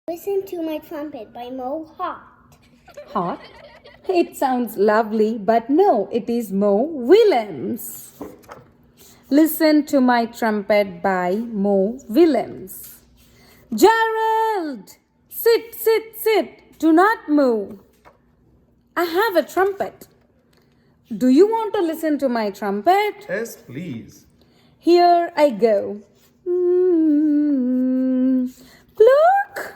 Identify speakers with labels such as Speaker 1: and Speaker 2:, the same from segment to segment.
Speaker 1: Listen to My Trumpet by Mo
Speaker 2: Hot? It sounds lovely, but no, it is Mo Willems. Listen to My Trumpet by Mo Willems. Gerald! Sit, sit, sit. Do not move. I have a trumpet. Do you want to listen to my trumpet?
Speaker 3: Yes, please.
Speaker 2: Here I go. Plurk!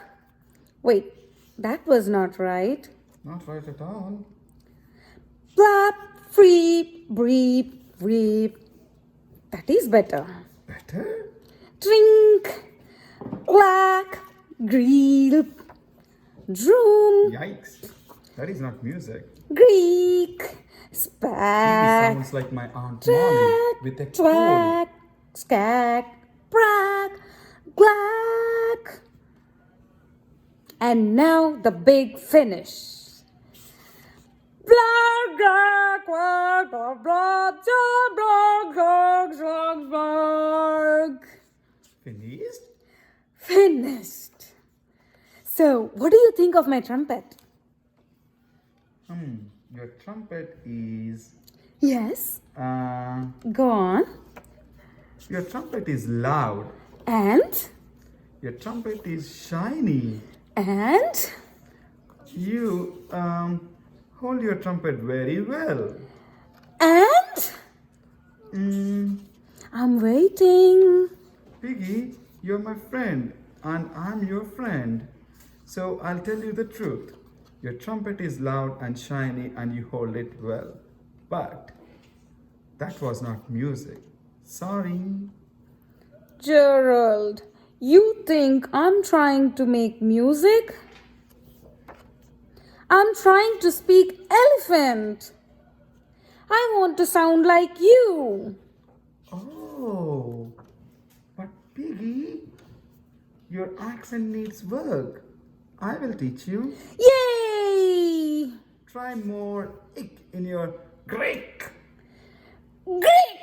Speaker 2: Wait, that was not right.
Speaker 3: Not right at all.
Speaker 2: Blap, freep, breep, reep. That is better.
Speaker 3: Better?
Speaker 2: Drink, clack, greep, droom,
Speaker 3: Yikes. That is not music.
Speaker 2: Greek,
Speaker 3: It
Speaker 2: spack,
Speaker 3: sounds like my Aunt Molly with a cold.
Speaker 2: twack, scack, brack, glack. And now the big finish. Blah, blah, blah, blah, blah, blah, blah, blah, blah.
Speaker 3: Finished?
Speaker 2: Finished. So, what do you think of my trumpet?
Speaker 3: Your trumpet is.
Speaker 2: Yes,
Speaker 3: Uh,
Speaker 2: go on.
Speaker 3: your trumpet is loud.
Speaker 2: And,
Speaker 3: Your trumpet is shiny.
Speaker 2: and,
Speaker 3: You hold your trumpet very well.
Speaker 2: and, I'm waiting.
Speaker 3: Piggie, you're my friend and I'm your friend. So I'll tell you the truth. Your trumpet is loud and shiny and you hold it well. But that was not music. Sorry.
Speaker 2: Gerald, you think I'm trying to make music? I'm trying to speak elephant. I want to sound like you.
Speaker 3: Oh, but Piggie, your accent needs work. I will teach you.
Speaker 2: Yay!
Speaker 3: Try more ick in your Greek.
Speaker 2: Great!